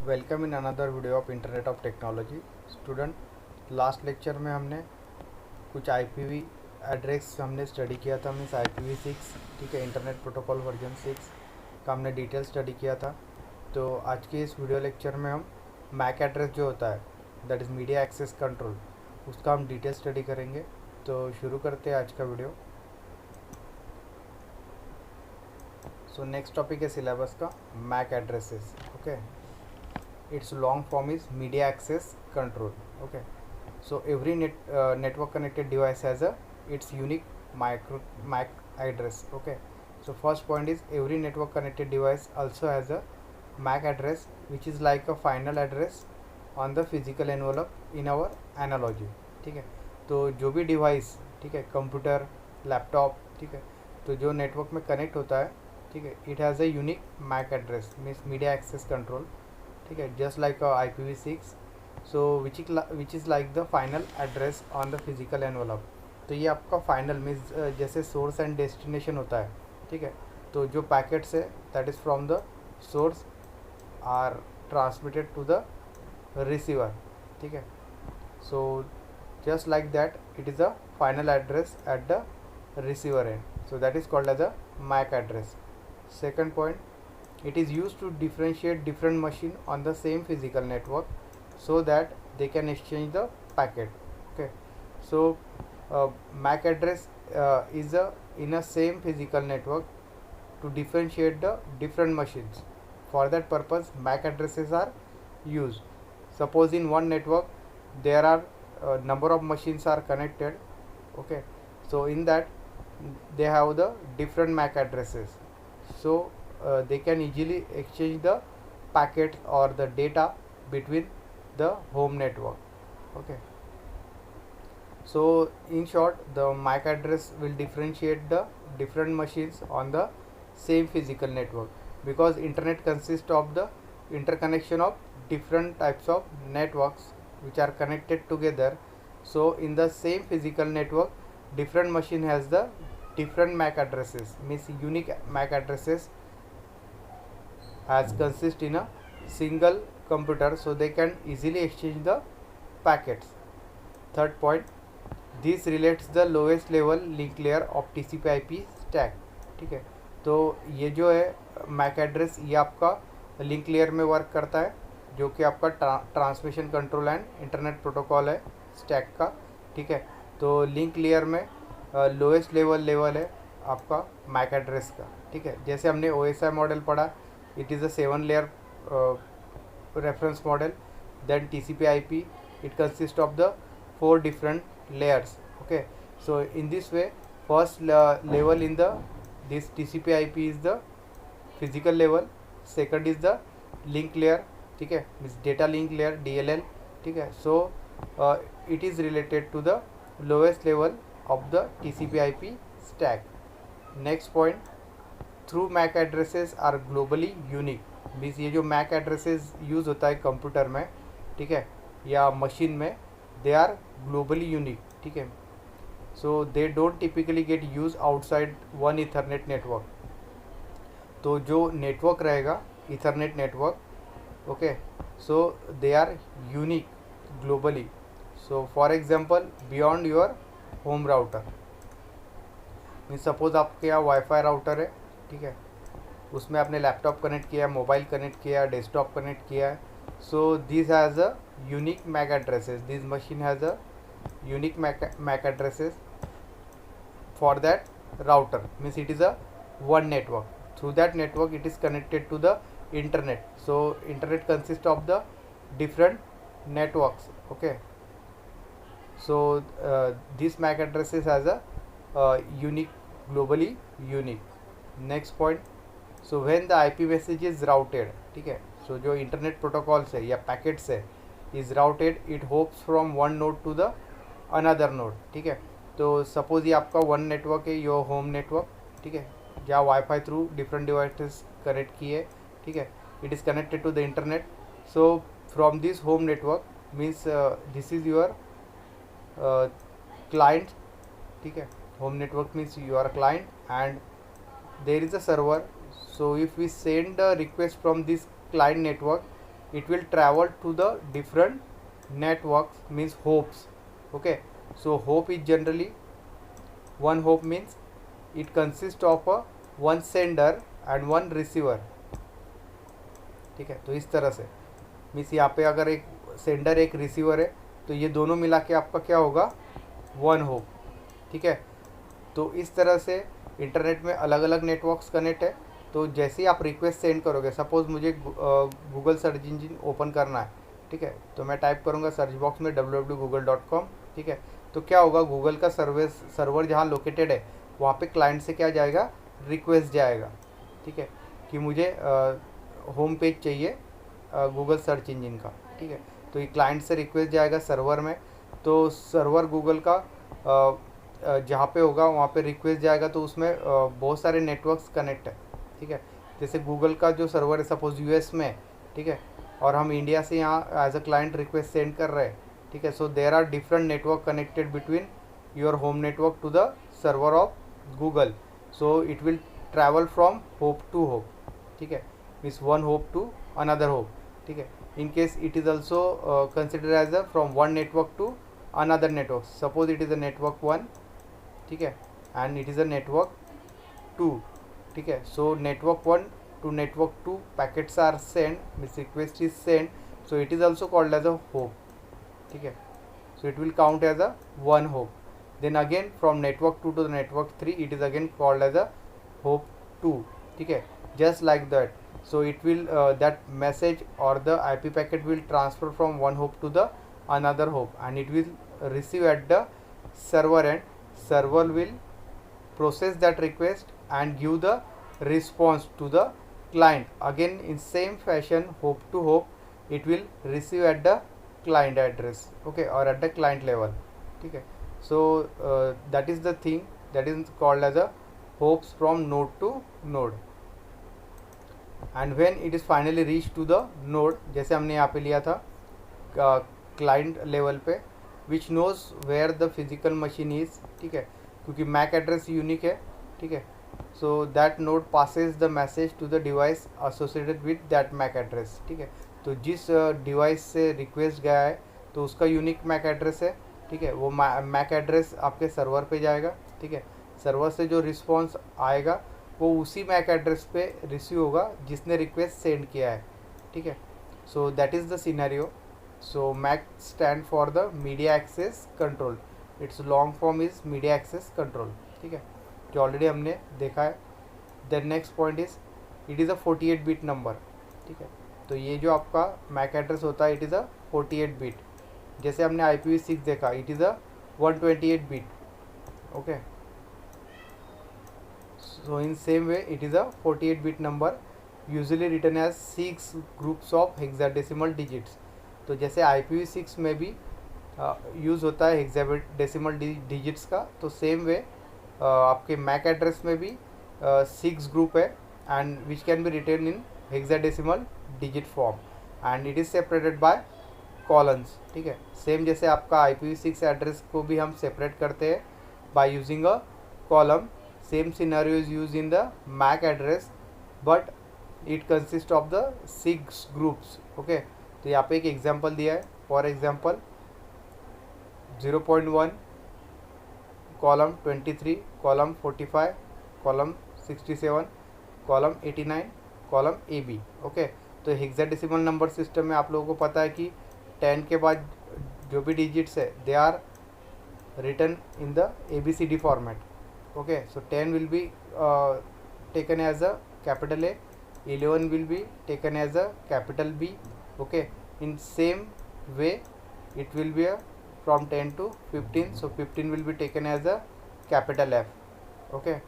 Welcome in another video of internet of technology. Student, last lecture में हमने कुछ IPv address हमने study किया था। मीन्स IPv6, ठीक है, इंटरनेट प्रोटोकॉल वर्जन 6 का हमने डिटेल स्टडी किया था। तो आज के इस वीडियो लेक्चर में हम मैक एड्रेस जो होता है, that is media access control, उसका हम डिटेल स्टडी करेंगे। तो शुरू करते हैं आज का वीडियो। सो नेक्स्ट टॉपिक है सिलेबस का MAC addresses. Okay, its long form is media access control. Okay, so every network connected device has its unique MAC address. Okay, so first point is every network connected device also has a MAC address, which is like a final address on the physical envelope in our analogy. ठीक है, तो जो भी device, ठीक है, computer, laptop, ठीक है, तो जो नेटवर्क में कनेक्ट होता है, ठीक है, it has a unique MAC address, means media access control. ठीक है, just like IPv6, so which is like the final address on the physical envelope. तो ये आपका फाइनल मीन्स जैसे सोर्स एंड डेस्टिनेशन होता है, ठीक है, तो जो पैकेट्स है that is from the source are transmitted to the receiver. ठीक है, so just like that it is a final address at the receiver and, so that is called as a MAC address. Second point, it is used to differentiate different machine on the same physical network so that they can exchange the packet. Okay, so MAC address is in a same physical network to differentiate the different machines. For that purpose, MAC addresses are used. Suppose in one network there are number of machines are connected. Okay, so in that they have the different MAC addresses, so they can easily exchange the packets or the data between the home network. Okay, so in short, the MAC address will differentiate the different machines on the same physical network, because internet consists of the interconnection of different types of networks which are connected together. So in the same physical network, different machine has the different MAC addresses, means unique MAC addresses has consist in a single computer, so they can easily exchange the packets. Third point, this relates the lowest level link layer of TCP/IP stack. ठीक है, तो ये जो है MAC address, ये आपका link layer में work करता है, जो कि आपका transmission control and internet protocol है स्टैक का। ठीक है, तो लिंक लेयर में लोएस्ट लेवल है आपका मैक एड्रेस का। ठीक है, जैसे हमने OSI मॉडल पढ़ा, it is a 7 layer reference model. Then TCP/IP, it consist of the 4 different layers. Okay, so in this way, first level in the this TCP/IP is the physical level, second is the link layer, ठीक है, means data link layer, DLL. ठीक है, so it is related to the lowest level of the TCP/IP stack. Next point, through MAC addresses are globally unique, means ये जो MAC addresses use होता है computer में, ठीक है, या मशीन में, दे आर ग्लोबली यूनिक। ठीक है, so they don't typically get use outside one ethernet network. तो जो नेटवर्क रहेगा ethernet network, okay, so they are unique globally. So for example, beyond your home router, mean suppose आपके यहाँ wifi router है, ठीक है, उसमें आपने लैपटॉप कनेक्ट किया, मोबाइल कनेक्ट किया, डेस्कटॉप कनेक्ट किया है, so this has a unique MAC addresses, this machine has a unique MAC addresses for that router, means it is a one network. Through that network it is connected to the internet, so internet consists of the different networks. Okay, so this MAC addresses has a unique, globally unique. Next point, so when the IP message is routed, ठीक है, सो जो internet protocols है या packets है, is routed, it hops from one node to the another node. ठीक है, तो suppose ये आपका वन नेटवर्क है, योर होम नेटवर्क, ठीक है, जहाँ WiFi through different devices connect किए, ठीक है, it is connected to the internet. So from this home network, means this is your client. ठीक है, home network means you are client and there is a server. So if we send a request from this client network, it will travel to the different networks, means hopes. Okay, so hope is generally, one hope means it consists of a one sender and one receiver. ठीक है, तो इस तरह से means यहाँ पे अगर एक सेंडर एक रिसीवर है तो ये दोनों मिला के आपका क्या होगा, वन होप. ठीक है, तो इस तरह से इंटरनेट में अलग अलग नेटवर्क्स कनेक्ट है. तो जैसे ही आप रिक्वेस्ट सेंड करोगे, सपोज़ मुझे गूगल सर्च इंजन ओपन करना है. ठीक है, तो मैं टाइप करूँगा सर्च बॉक्स में www.google.com. ठीक है, तो क्या होगा, गूगल का सर्वर जहाँ लोकेटेड है वहाँ पे क्लाइंट से क्या जाएगा, रिक्वेस्ट जाएगा. ठीक है, कि मुझे होम पेज चाहिए गूगल सर्च इंजन का. ठीक है, तो ये क्लाइंट से रिक्वेस्ट जाएगा सर्वर में. तो सर्वर गूगल का जहाँ पे होगा वहाँ पे रिक्वेस्ट जाएगा. तो उसमें बहुत सारे नेटवर्क्स कनेक्ट है. ठीक है, जैसे गूगल का जो सर्वर है सपोज यूएस में. ठीक है, और हम इंडिया से यहाँ as a client request send कर रहे हैं. ठीक है, so there are different network connected between your home network to the server of Google. So it will travel from hop to hop. ठीक है, means one hop to another hop. ठीक है, in case it is also considered as a from one network to another network. Suppose it is a network 1. ठीक है, and it is a network 2. ठीक है, so network 1 to network 2 packets are sent, means request is sent, so it is also called as a hope. ठीक है, so it will count as a one hope. Then again from network 2 to the network 3 it is again called as a hope 2. ठीक है, just like that. So it will that message or the IP packet will transfer from one hope to the another hope, and it will receive at the server end. Server will process that request and give the response to the client. Again in same fashion, hope to hope it will receive at the client address. Okay, or at the client level. ठीक है, so that is the thing that is called as a hopes from node to node. And when it is finally reach to the node, जैसे हमने यहाँ पे लिया था client level पे, which knows where the physical machine is. ठीक है, क्योंकि मैक एड्रेस यूनिक है. ठीक है, so that node passes the message to the device associated with that MAC address. ठीक है, तो जिस डिवाइस से रिक्वेस्ट गया है तो उसका यूनिक मैक एड्रेस है. ठीक है, वो मैक एड्रेस आपके सर्वर पे जाएगा. ठीक है, सर्वर से जो रिस्पॉन्स आएगा वो उसी मैक एड्रेस पे रिसीव होगा जिसने रिक्वेस्ट सेंड किया है. ठीक है, so that is the scenario. So MAC stand for the media access control. Its long form is media access control. ठीक है, जो ऑलरेडी हमने देखा है. The next point is it is a 48 bit number. ठीक है, तो ये जो आपका मैक एड्रेस होता है इट इज़ अ 48 बिट. जैसे हमने IPv6 देखा, it is a 128 bit. Okay, so in same way it is a 48 bit number usually written as 6 groups of hexadecimal digits. तो जैसे IPv6 में भी यूज़ होता है हेक्साडेसिमल डिजिट्स का, तो सेम वे आपके मैक एड्रेस में भी 6 ग्रुप है and which can be written in hexadecimal digit form and it is separated by columns. ठीक है, सेम जैसे आपका IPv6 एड्रेस को भी हम सेपरेट करते हैं by using a column. Same scenario is used in the MAC address, but it consists of the 6 groups. Okay, तो यहाँ पे एक एग्जाम्पल दिया है. For example 0.1 column 23, column 45, column 67, column 89, column AB. Okay, तो हेक्साडेसिमल नंबर सिस्टम में आप लोगों को पता है कि 10 के बाद जो भी डिजिट्स है they are written in the ABCD format. Okay, so 10 will be taken as a capital A, 11 will be taken as a capital B. Okay, in same way it will be from 10 to 15, so 15 will be taken as a capital F. Okay,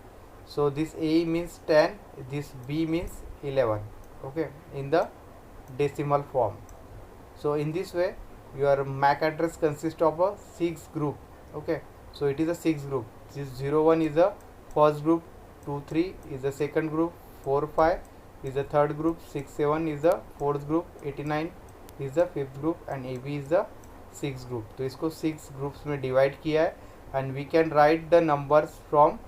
so this A means 10, this B means 11. Okay, in the decimal form. So in this way your MAC address consists of a 6 group. Okay, so it is a 6 group. This 01 is the first group, 23 is the second group, 45 is the third group, 67 is the fourth group, 89 is the fifth group and AB is the sixth group. तो इसको 6 groups में divide किया है and we can write the numbers from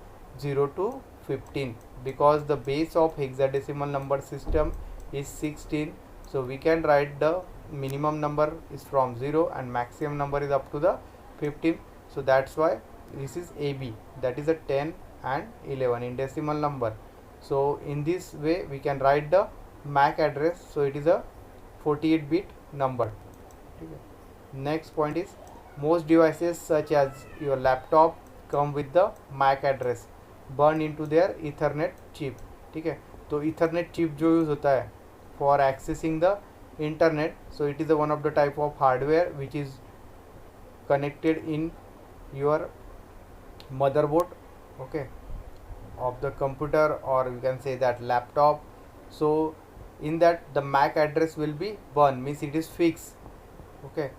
0 to 15 because the base of hexadecimal number system is 16. So we can write the minimum number is from 0 and maximum number is up to the 15. So that's why this is AB, that is a 10 and 11 in decimal number. So in this way we can write the MAC address. So it is a 48-bit number. Next point is most devices such as your laptop come with the MAC address burned into their Ethernet chip. ठीक है, तो Ethernet chip जो use होता है for accessing the internet, so it is a one of the type of hardware which is connected in your motherboard, okay, of the computer, or you can say that laptop. So in that the MAC address will be burned, means it is fixed, okay.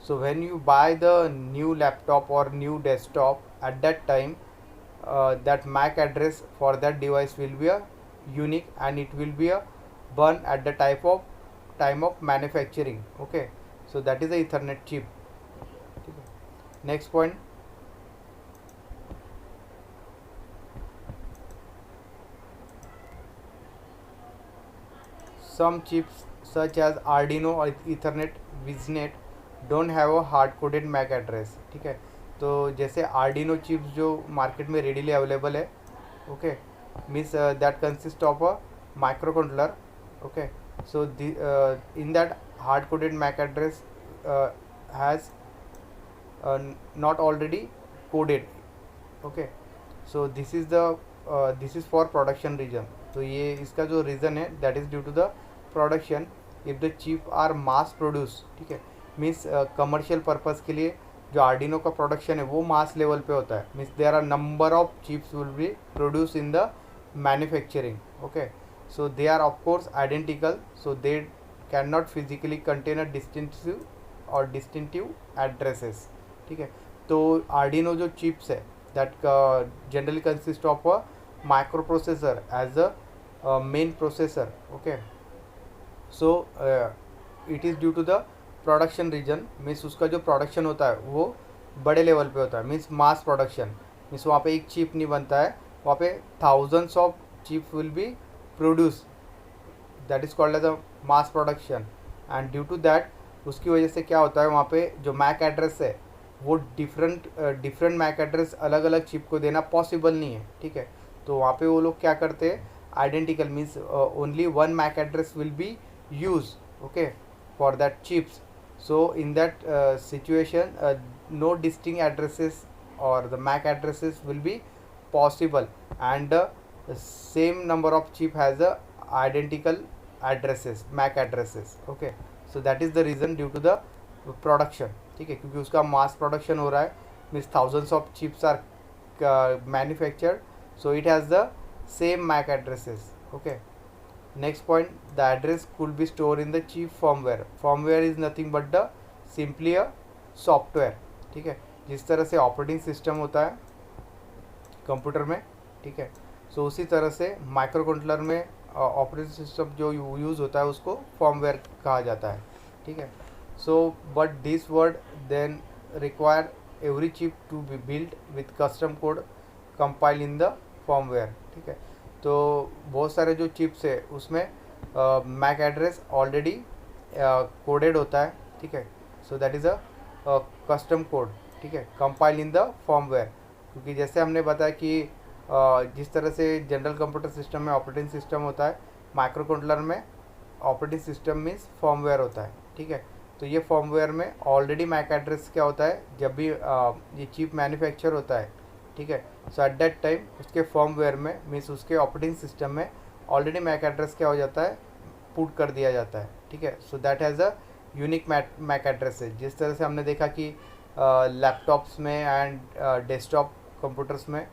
So when you buy the new laptop or new desktop, at that time that MAC address for that device will be a unique and it will be a burn at the time of manufacturing, okay. So that is the Ethernet chip. Next point, some chips such as Arduino or Ethernet Visnet don't have a hard coded MAC address. ठीक है, तो जैसे Arduino chips जो market में readily available है, okay, means that consist of a microcontroller, okay. So in that hard coded MAC address has not already coded, okay. So this is for production reason. तो ये इसका जो reason है that is due to the production. If the chip are mass produce, ठीक है, means commercial purpose के लिए जो आर्डिनो का प्रोडक्शन है वो मास लेवल पे होता है, means there are number of chips will be produce in the manufacturing, okay. So they are of course identical, so they can not physically contain a distinctive addresses, ठीक है. तो Arduino जो chips है that generally consist of a micro processor as a main processor, okay. So it is due to the production reason, means उसका जो production होता है वो बड़े लेवल पे होता है, मीन्स मास प्रोडक्शन, मीन्स वहाँ पे एक चिप नहीं बनता है, वहाँ पे thousands of chip will be produce, that is called as a mass production. And due to that उसकी वजह से क्या होता है, वहाँ पे जो मैक एड्रेस है वो डिफरेंट मैक एड्रेस अलग अलग चिप को देना पॉसिबल नहीं है, ठीक है. तो वहाँ पे वो लोग क्या करते हैं, identical, means only one MAC address will be use, okay, for that chips. So in that situation, no distinct addresses or the MAC addresses will be possible, and the same number of chip has a identical addresses, MAC addresses, okay. So that is the reason due to the production, ठीक है, क्योंकि उसका mass production हो रहा है, means thousands of chips are manufactured, so it has the same MAC addresses, okay. Next point, the address could be stored in the chip firmware. Firmware is nothing but the simply a software, ठीक है. जिस तरह से operating system होता है computer में, ठीक है, सो उसी तरह से माइक्रो कंट्रोलर में ऑपरेटिंग सिस्टम जो यूज़ होता है उसको फर्मवेयर कहा जाता है, ठीक है. So but this word then require every chip to be built with custom code compile in the firmware, ठीक है. तो बहुत सारे जो चिप्स है उसमें मैक एड्रेस ऑलरेडी कोडेड होता है, ठीक है. So that is a custom code, ठीक है, कंपाइल इन द फर्मवेयर. क्योंकि जैसे हमने बताया कि जिस तरह से जनरल कंप्यूटर सिस्टम में ऑपरेटिंग सिस्टम होता है, माइक्रो कंट्रोलर में ऑपरेटिंग सिस्टम मीन्स फर्मवेयर होता है, ठीक है. तो ये फर्मवेयर में ऑलरेडी मैक एड्रेस क्या होता है, जब भी ये चिप मैन्युफैक्चर होता है, ठीक है, सो एट दैट टाइम उसके फर्मवेयर में मीन्स उसके ऑपरेटिंग सिस्टम में ऑलरेडी मैक एड्रेस क्या हो जाता है, पुट कर दिया जाता है, ठीक है. So that has a unique MAC address है. जिस तरह से हमने देखा कि लैपटॉप्स में एंड डेस्कटॉप कंप्यूटर्स में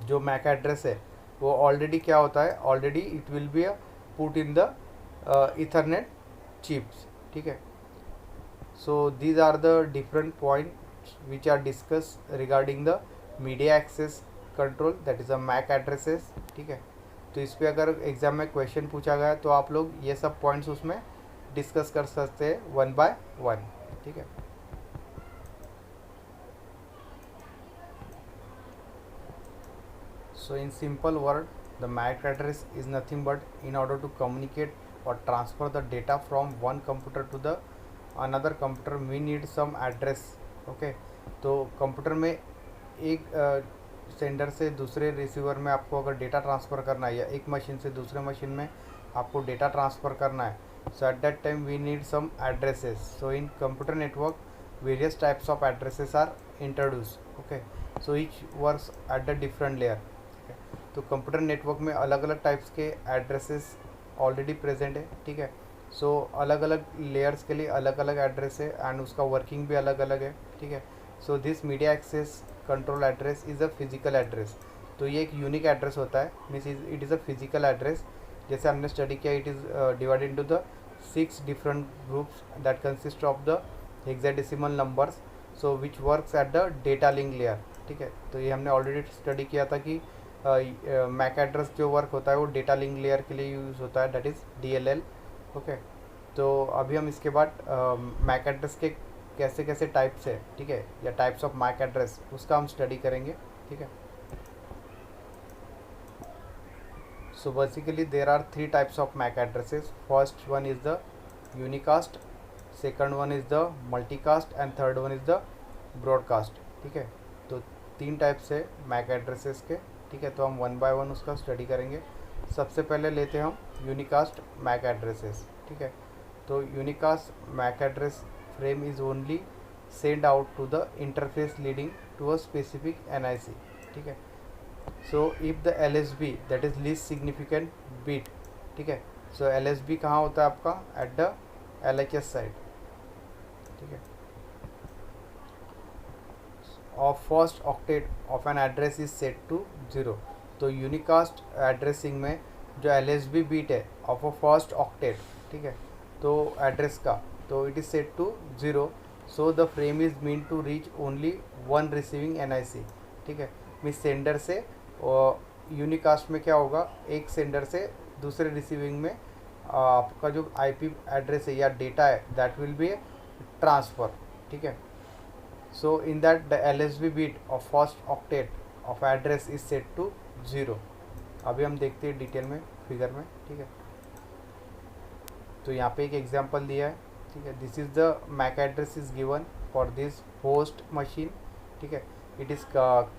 जो मैक एड्रेस है वो ऑलरेडी क्या होता है, already it will be put in the ethernet chips, ठीक है. So these are the different points which are discuss regarding the media access control, that is a MAC addresses, ठीक है. तो इस पर अगर एग्ज़ाम में क्वेश्चन पूछा गया तो आप लोग ये सब पॉइंट्स उसमें डिस्कस कर सकते हैं वन बाय वन, ठीक है. So in simple word, the MAC address is nothing but in order to communicate or transfer the data from one computer to the another computer, we need some address. Okay, तो computer में एक sender से दूसरे receiver में आपको अगर data transfer करना है या एक मशीन से दूसरे मशीन में आपको डेटा ट्रांसफ़र करना है, so at that time we need some addresses. So in computer network various types of addresses are introduced. Okay, so each works at the different layer. Okay, तो computer network में अलग अलग types के addresses already present है. ठीक है, सो अलग अलग लेयर्स के लिए अलग अलग एड्रेस है एंड उसका वर्किंग भी अलग अलग है. ठीक है, so this media access control address is a physical address. तो ये एक यूनिक एड्रेस होता है, means it is a physical address. जैसे हमने स्टडी किया, it is divided into the 6 different groups that consist of the hexadecimal numbers, so which works at the data link layer. ठीक है, तो ये हमने ऑलरेडी स्टडी किया था कि मैक एड्रेस जो वर्क होता है वो डेटा लिंक लेयर के लिए यूज़ होता है, दैट इज़ DLL. ओके, तो अभी हम इसके बाद मैक एड्रेस के कैसे कैसे टाइप्स है, ठीक है, या टाइप्स ऑफ मैक एड्रेस, उसका हम स्टडी करेंगे. ठीक है, so basically there are 3 types of MAC addresses. First one is the unicast, second one is the multicast and third one is the broadcast. ठीक है, तो 3 टाइप्स है MAC एड्रेसेस के. ठीक है, तो हम वन बाय वन उसका स्टडी करेंगे. सबसे पहले लेते हैं हम यूनिकास्ट MAC एड्रेसेस. ठीक है, तो unicast MAC address frame is only send out to the interface leading to a specific NIC. ठीक है, so if the LSB that is least significant bit. ठीक है, सो LSB कहाँ होता है आपका, एट द LHS साइड. ठीक है, of first octet of an address is set to 0. तो यूनिकास्ट एड्रेसिंग में जो LSB बीट है ऑफ अ फर्स्ट ऑक्टेट, ठीक है, तो एड्रेस का, तो it is set to 0. So the frame is mean to reach only one receiving NIC. ठीक है, मीन सेंडर से, और यूनिकास्ट में क्या होगा, एक सेंडर से दूसरे रिसीविंग में आपका जो IP एड्रेस है या डेटा है दैट विल बी ट्रांसफ़र. ठीक है, so in that the LSB bit of first octet of address is set to 0. अभी हम देखते हैं डिटेल में फिगर में. ठीक है, तो यहाँ पे एक एग्जांपल दिया है. ठीक है, this is the MAC address is given for this host machine. ठीक है, it is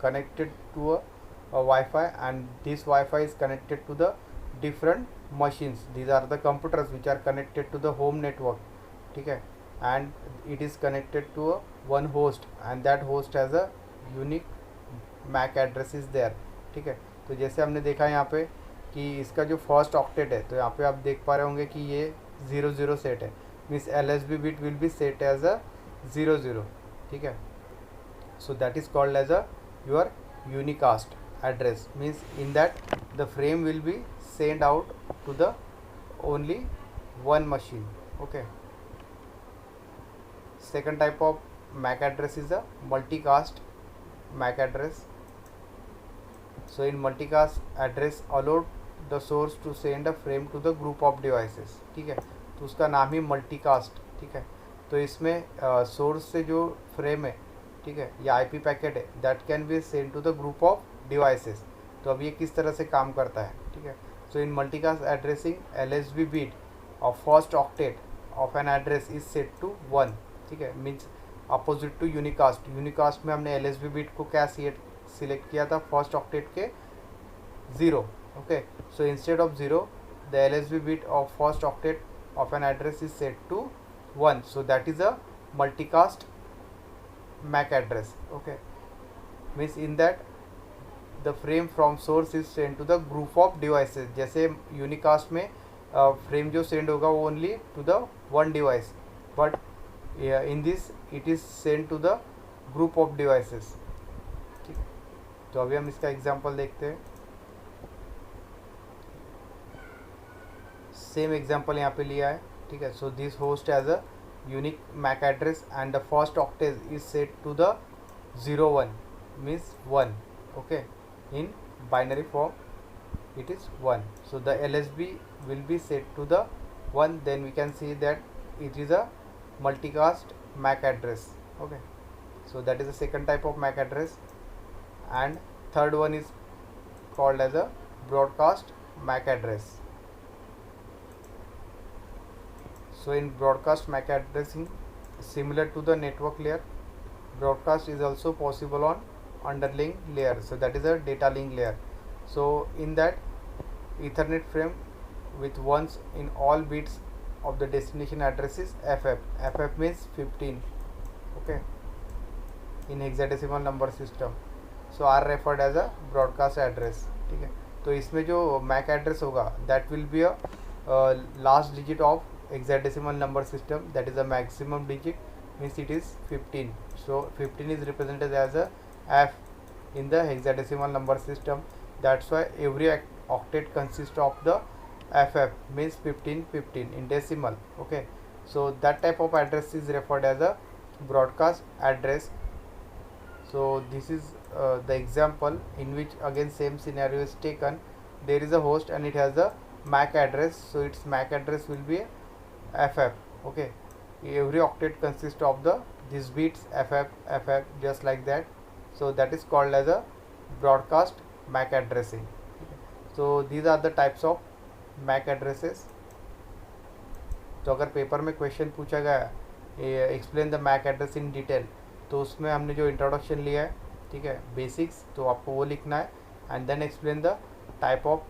connected to a Wi-Fi and this Wi-Fi is connected to the different machines. These are the computers which are connected to the home network. ठीक है, and it is connected to a one host and that host has a unique MAC address is there. ठीक है, तो जैसे हमने देखा यहाँ पे कि इसका जो फर्स्ट ऑक्टेट है, तो यहाँ पे आप देख पा रहे होंगे कि ये 00 सेट है, means LSB bit will be set as a 00. ठीक है, so that is called as a your unicast address, means in that the frame will be sent out to the only one machine. Okay, second type of MAC address is a multicast MAC address. So in multicast address allowed the source to send a frame to the group of devices. ठीक है, तो उसका नाम ही multicast. ठीक है, तो इसमें source से जो फ्रेम है, ठीक है, या IP पैकेट है, that can be send to the group of devices. तो अब ये किस तरह से काम करता है. ठीक है, so in multicast addressing LSB bit of first octet of an address is set to 1. ठीक है, means opposite to unicast. Unicast में हमने LSB बीट को क्या सिलेक्ट किया था, फर्स्ट ऑक्टेट के 0. Okay, so instead of 0 the LSB bit of first octet of an address is set to 1. So that is a multicast MAC address. Okay, means in that the frame from source is sent to the group of devices. जैसे unicast में frame जो send होगा वो only to the one device, but in this it is send to the group of devices. ठीक, तो अभी हम इसका एग्जांपल देखते हैं. सेम एग्जांपल यहाँ पे लिया है. ठीक है, so this host as a unique MAC address and the first octet is set to the 01, means 1. Okay, in binary form it is 1. So the LSB will be set to the 1. Then we can see that it is a multicast MAC address. Okay, so that is the second type of MAC address. And third one is called as a broadcast MAC address. So in broadcast MAC addressing, similar to the network layer, broadcast is also possible on underlying layer, so that is a data link layer. So in that Ethernet frame with ones in all bits of the destination address is ff means 15, okay, in hexadecimal number system. So are referred as a broadcast address, ठीक है। तो इसमें जो MAC address होगा that will be a last digit of hexadecimal number system, that is a maximum digit, means it is 15. So 15 is represented as a f in the hexadecimal number system. That's why every octet consists of the ff means 15 in decimal, okay. So that type of address is referred as a broadcast address. So this is the example in which again same scenario is taken. There is a host and it has a MAC address, so its MAC address will be ff, okay. Every octet consists of the these bits ff just like that. So that is called as a broadcast MAC addressing. So these are the types of MAC addresses. तो अगर paper में question पूछा गया explain the MAC address in detail, तो उसमें हमने जो introduction लिया है, ठीक है, बेसिक्स, तो आपको वो लिखना है and then explain the type of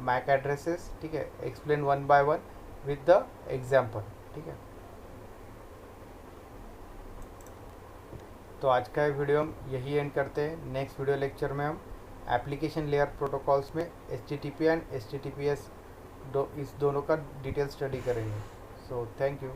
MAC addresses, ठीक है, explain one by one with the example, ठीक है। तो आज का वीडियो हम यही एंड करते हैं। नेक्स्ट वीडियो लेक्चर में हम एप्लीकेशन लेयर प्रोटोकॉल्स में HTTP एंड HTTPS इस दोनों का डिटेल स्टडी करेंगे। So thank you.